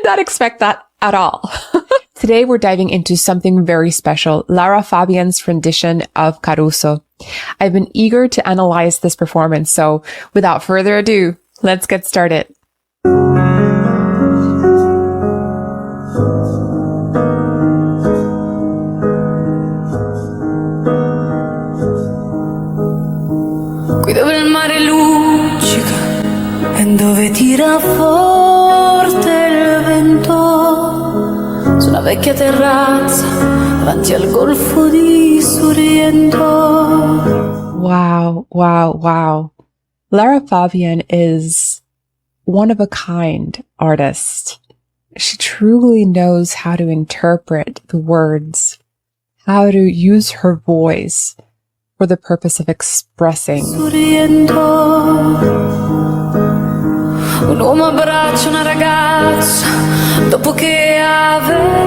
did not expect that at all. Today, we're diving into something very special, Lara Fabian's rendition of Caruso. I've been eager to analyze this performance, so without further ado, let's get started. Qui dove il mare luccica e dove tira forte il vento, su una vecchia terrazza davanti al golfo di Sorrento. Wow, wow, wow. Lara Fabian is one of a kind artist. She truly knows how to interpret the words, how to use her voice for the purpose of expressing. Un uomo abbraccia una ragazza dopo che aveva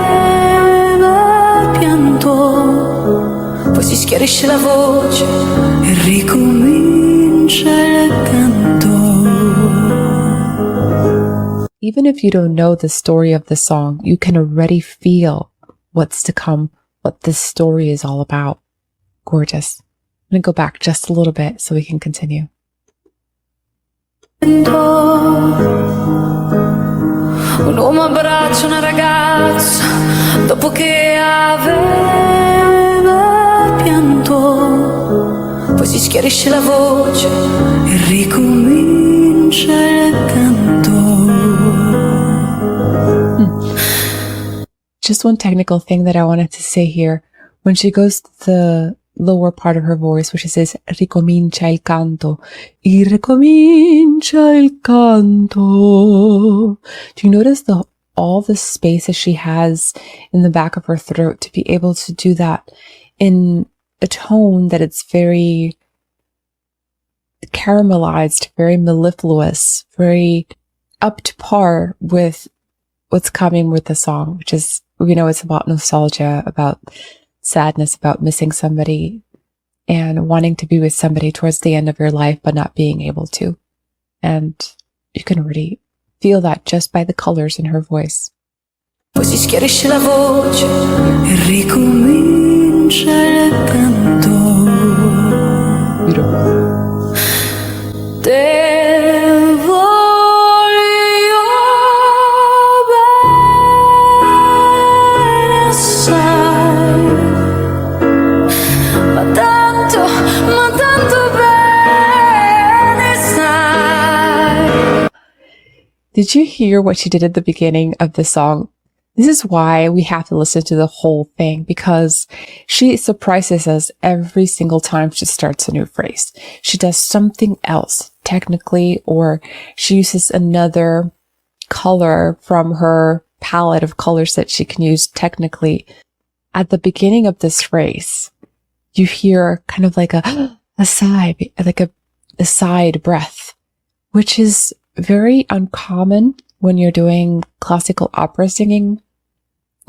pianto, poi si schiarisce la voce e ricomincia il canto. Even if you don't know the story of the song, you can already feel what's to come, what this story is all about. Gorgeous. I'm going to go back just a little bit so we can continue. Un uomo abbraccia una ragazza dopo che aveva pianto, poi si schiarisce la voce e ricomincia il canto. Just one technical thing that I wanted to say here. When she goes to the lower part of her voice, where she says ricomincia il canto, y ricomincia il canto. Do you notice all the spaces she has in the back of her throat to be able to do that in a tone that it's very caramelized, very mellifluous, very up to par with what's coming with the song, which is, we know it's about nostalgia, about sadness, about missing somebody and wanting to be with somebody towards the end of your life, but not being able to. And you can really feel that just by the colors in her voice. Poi si schiarisce la voce e ricomincia il canto. Beautiful. Did you hear what she did at the beginning of the song? This is why we have to listen to the whole thing, because she surprises us every single time she starts a new phrase. She does something else technically, or she uses another color from her palette of colors that she can use technically. At the beginning of this phrase, you hear kind of like a sigh, like a side breath, which is very uncommon when you're doing classical opera singing,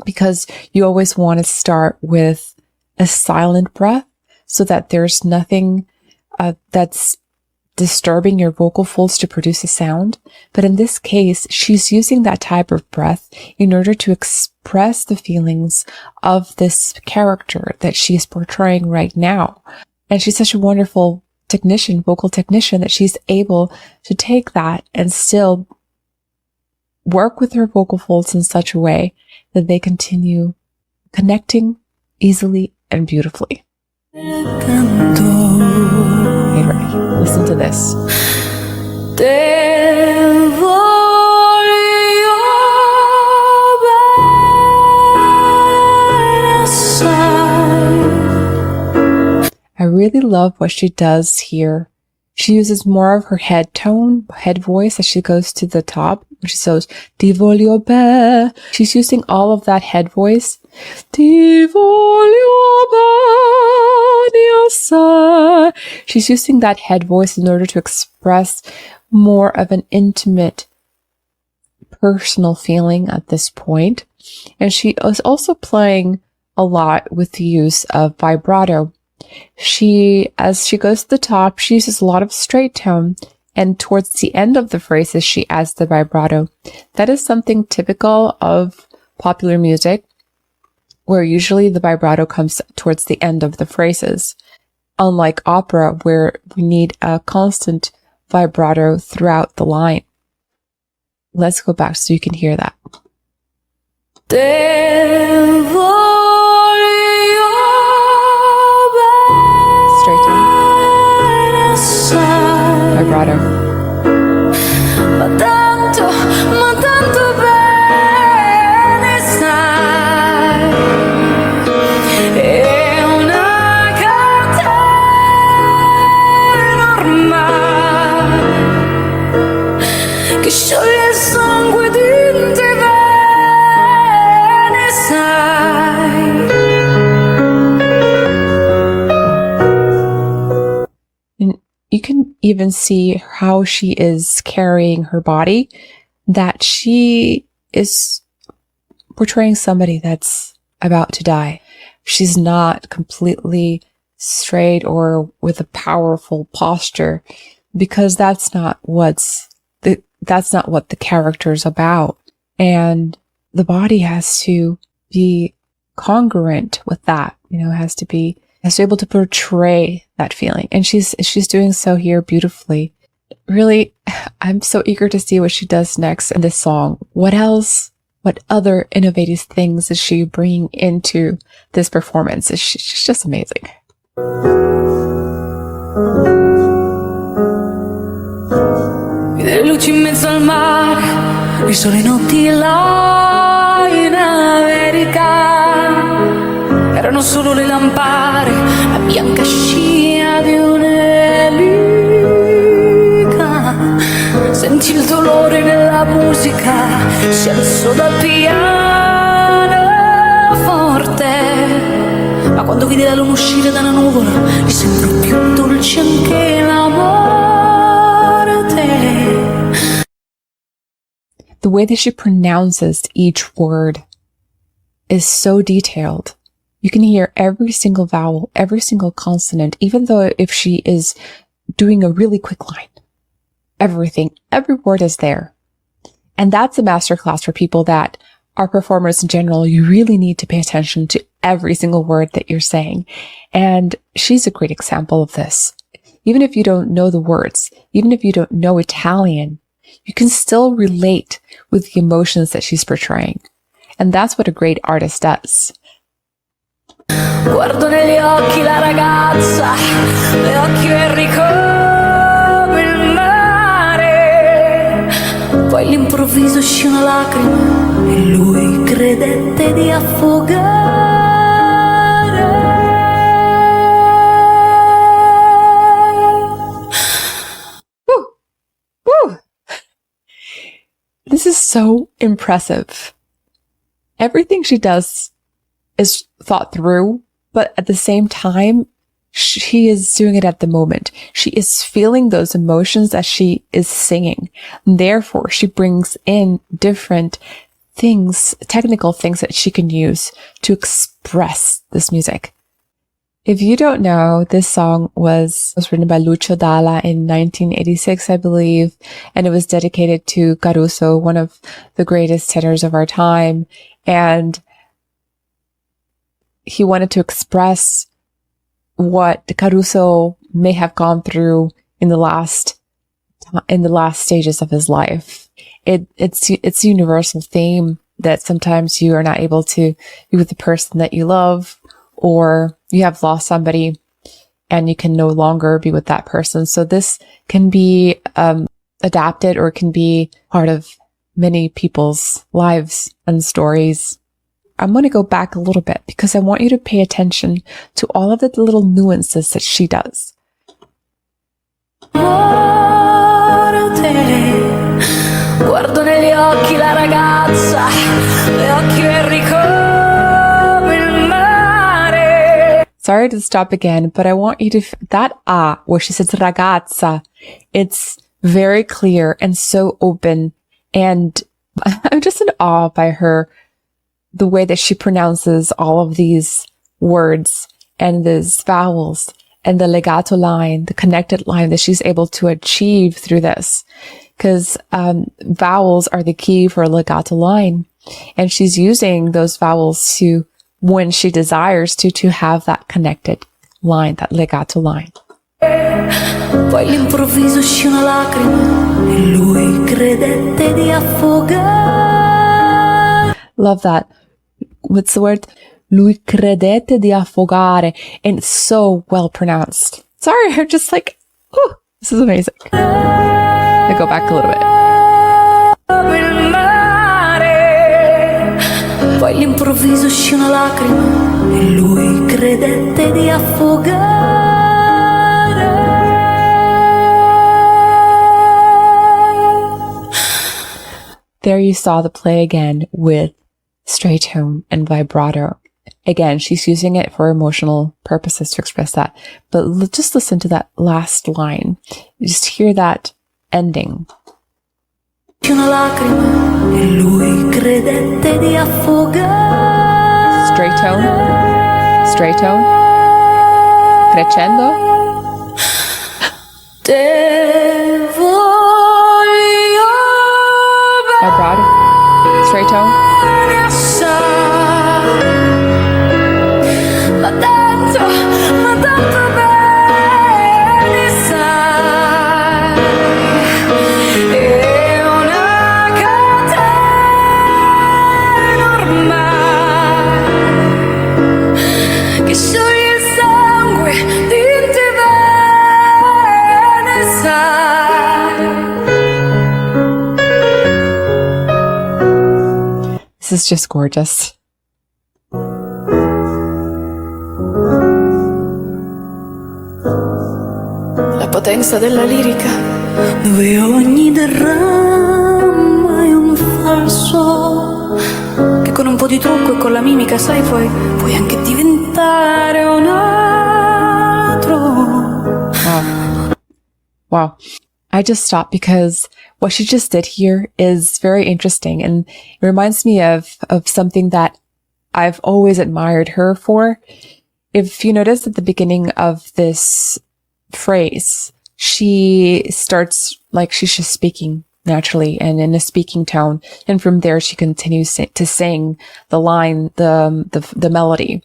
because you always want to start with a silent breath so that there's nothing that's disturbing your vocal folds to produce a sound. But in this case, she's using that type of breath in order to express the feelings of this character that she's portraying right now. And she's such a wonderful vocal technician, that she's able to take that and still work with her vocal folds in such a way that they continue connecting easily and beautifully. Okay, ready? Listen to this. I really love what she does here. She uses more of her head voice as she goes to the top. She says, Ti voglio bene. She's using all of that head voice. Ti voglio bene assai. She's using that head voice in order to express more of an intimate, personal feeling at this point. And she is also playing a lot with the use of vibrato. As she goes to the top, she uses a lot of straight tone And towards the end of the phrases, she adds the vibrato. That is something typical of popular music, where usually the vibrato comes towards the end of the phrases. Unlike opera, where we need a constant vibrato throughout the line. Let's go back so you can hear that. Straight down. Vibrato. Ma tanto bene sai, è una catena ormai che scioglie il sangue di te bene sai. And you can even see how she is carrying her body, that she is portraying somebody that's about to die. She's not completely straight or with a powerful posture, because that's not what the character's about. And the body has to be congruent with that, has to be able to portray that feeling. And she's doing so here beautifully. Really, I'm so eager to see what she does next in this song. What other innovative things is she bringing into this performance? She's just amazing. Le luci in mezzo al mare, le sole notti là in America, erano solo le lampare, la bianca scia di un'elica. Senti il dolore nella musica, si alzò dal pianoforte, ma quando vide la luna uscire dalla nuvola, gli sembrò più dolce anche la morte. The way that she pronounces each word is so detailed. You can hear every single vowel, every single consonant, even though if she is doing a really quick line. Every word is there. And that's a masterclass for people that are performers in general. You really need to pay attention to every single word that you're saying. And she's a great example of this. Even if you don't know the words, even if you don't know Italian, you can still relate with the emotions that she's portraying. And that's what a great artist does. Guardo negli occhi la ragazza, le occhi verdi come il mare. Poi all'improvviso uscì una lacrima e lui credette di affogare. Woo! This is so impressive. Everything she does is thought through, but at the same time, she is doing it at the moment. She is feeling those emotions as she is singing. Therefore, she brings in different things, technical things that she can use to express this music. If you don't know, this song was written by Lucio Dalla in 1986, I believe, and it was dedicated to Caruso, one of the greatest tenors of our time. And he wanted to express what Caruso may have gone through in the last stages of his life. It's a universal theme that sometimes you are not able to be with the person that you love, or you have lost somebody and you can no longer be with that person. So this can be adapted, or can be part of many people's lives and stories. I'm going to go back a little bit because I want you to pay attention to all of the little nuances that she does. Guardo negli occhi la ragazza, le occhi verdi come il mare. Sorry to stop again, but I want you to, that where she says ragazza, it's very clear and so open. And I'm just in awe by her, the way that she pronounces all of these words and these vowels. and the legato line, the connected line that she's able to achieve through this. Because vowels are the key for a legato line. And she's using those vowels to, when she desires to have that connected line, that legato line. Poi all'improvviso uscì una lacrima e lui credette di affogare. Love that. What's the word? Lui credette di affogare. And it's so well pronounced. Sorry, I'm just like, oh, this is amazing. I go back a little bit. Poi all'improvviso uscì una lacrima e lui credette di affogare. There you saw the play again with straight tone and vibrato. Again, she's using it for emotional purposes to express that. But just listen to that last line. Just hear that ending. Una lacrima e lui credette di affogare. Straight tone, crescendo. Te voglio Vibrato, straight tone. Ma tanto bene sai, è una catena ormai che scioglie il sangue di te bene sai. This is just gorgeous. La potenza della lirica, dove ogni derrama è un falso, che con un po' di trucco e con la mimica, sai, puoi anche diventare un altro. Wow. I just stopped because what she just did here is very interesting, and it reminds me of something that I've always admired her for. If you notice at the beginning of this phrase, she starts like she's just speaking naturally and in a speaking tone. And from there, she continues to sing the line, the melody.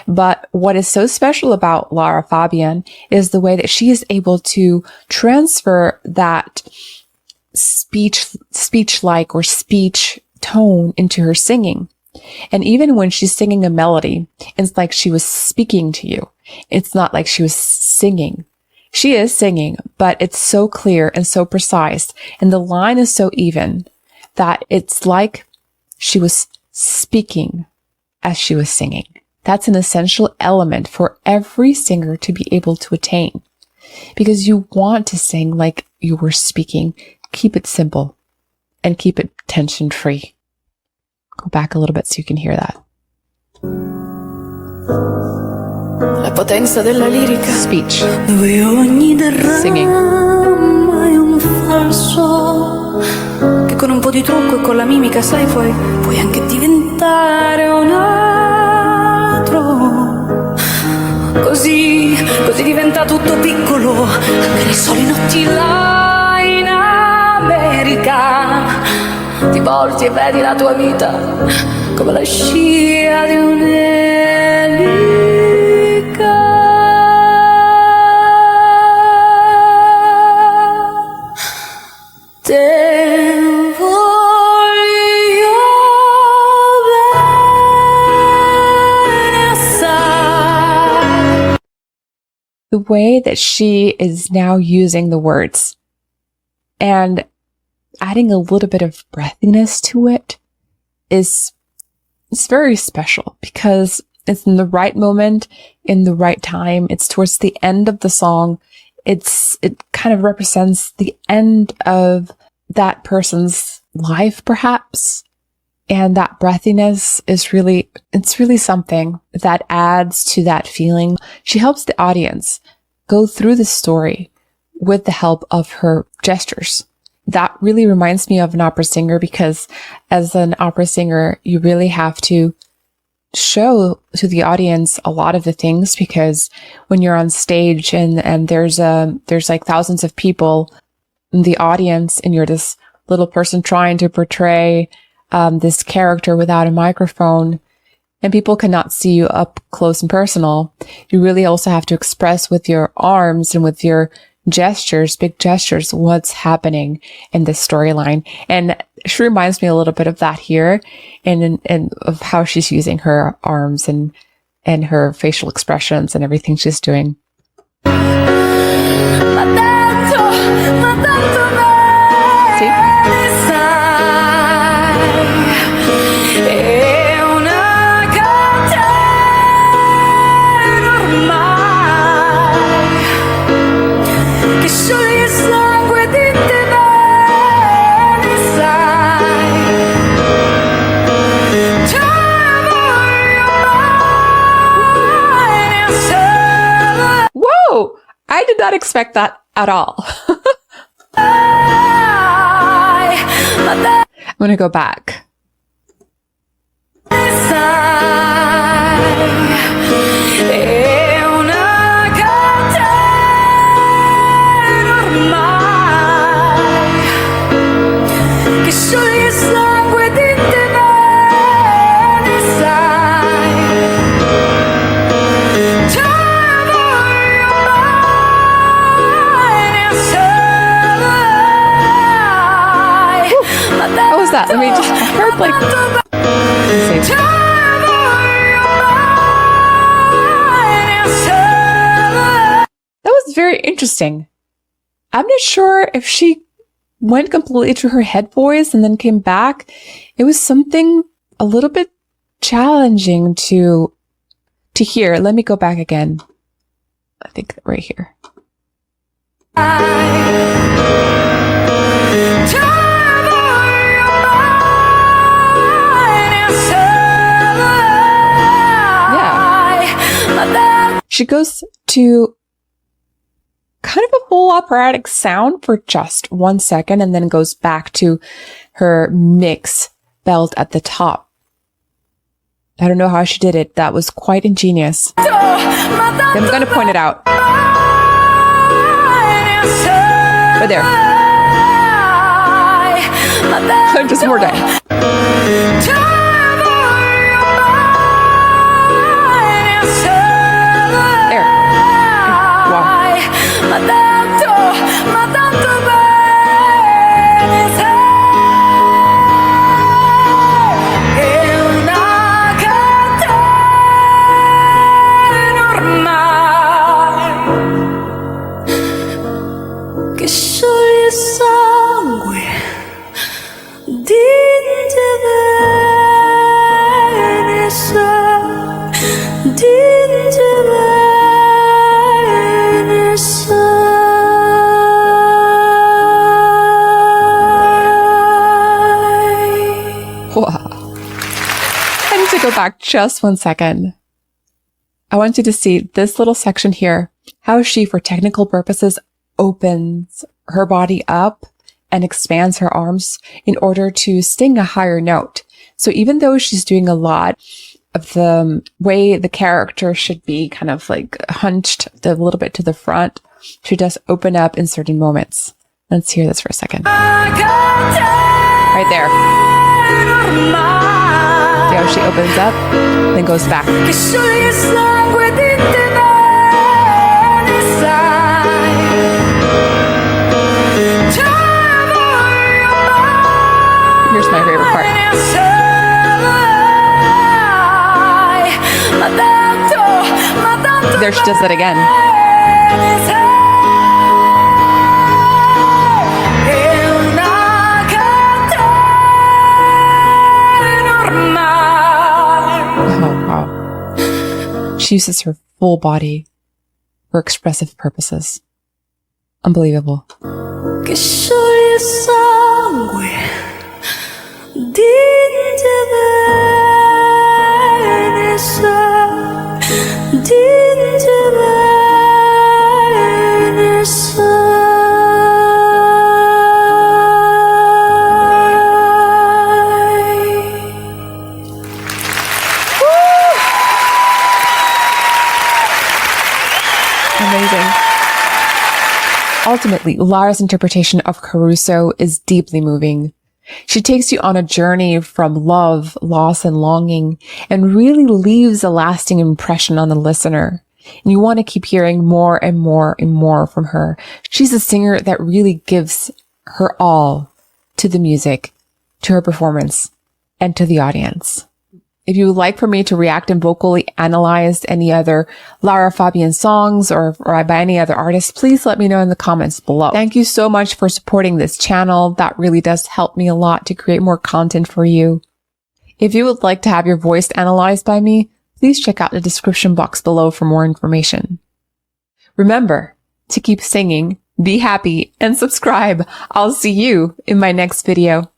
But what is so special about Lara Fabian is the way that she is able to transfer that speech-like or speech tone into her singing. And even when she's singing a melody, it's like she was speaking to you. It's not like she was singing. She is singing, but it's so clear and so precise. And the line is so even that it's like she was speaking as she was singing. That's an essential element for every singer to be able to attain. Because you want to sing like you were speaking. Keep it simple and keep it tension-free. Go back a little bit so you can hear that. La potenza della lirica, speech, dove ogni singing, derrama è un falso, che con un po' di trucco e con la mimica, sai, puoi anche diventare un altro. Così diventa tutto piccolo, anche nei soli notti là in America. Ti volti e vedi la tua vita come la scia di un'elica. Te voglio bene assai. The way that she is now using the words and adding a little bit of breathiness to it it's very special because it's in the right moment, in the right time. It's towards the end of the song. It kind of represents the end of that person's life, perhaps. And that breathiness is really something that adds to that feeling. She helps the audience go through the story with the help of her gestures. That really reminds me of an opera singer because as an opera singer, you really have to show to the audience a lot of the things, because when you're on stage and there's like thousands of people in the audience and you're this little person trying to portray this character without a microphone, and people cannot see you up close and personal, you really also have to express with your arms and with your gestures, big gestures, what's happening in this storyline. And she reminds me a little bit of that here, and of how she's using her arms and her facial expressions and everything she's doing. Whoa! I did not expect that at all. I'm going to go back. That. Let me just, I heard like, that was very interesting. I'm not sure if she went completely to her head voice and then came back. It was something a little bit challenging to hear. Let me go back again. I think right here. She goes to kind of a full operatic sound for just 1 second and then goes back to her mix belt at the top. I don't know how she did it. That was quite ingenious. I'm going to point it out. Right there. Just more time. Go back just 1 second. I want you to see this little section here, how she, for technical purposes, opens her body up and expands her arms in order to sing a higher note. So even though she's doing a lot of the way the character should be, kind of like hunched a little bit to the front, she does open up in certain moments. Let's hear this for a second. Right there. See how she opens up, then goes back. Here's my favorite part. There she does that again. She uses her full body for expressive purposes. Unbelievable. Ultimately, Lara's interpretation of Caruso is deeply moving. She takes you on a journey from love, loss, and longing, and really leaves a lasting impression on the listener. And you want to keep hearing more and more and more from her. She's a singer that really gives her all to the music, to her performance, and to the audience. If you would like for me to react and vocally analyze any other Lara Fabian songs or by any other artists, please let me know in the comments below. Thank you so much for supporting this channel. That really does help me a lot to create more content for you. If you would like to have your voice analyzed by me, please check out the description box below for more information. Remember to keep singing, be happy, and subscribe. I'll see you in my next video.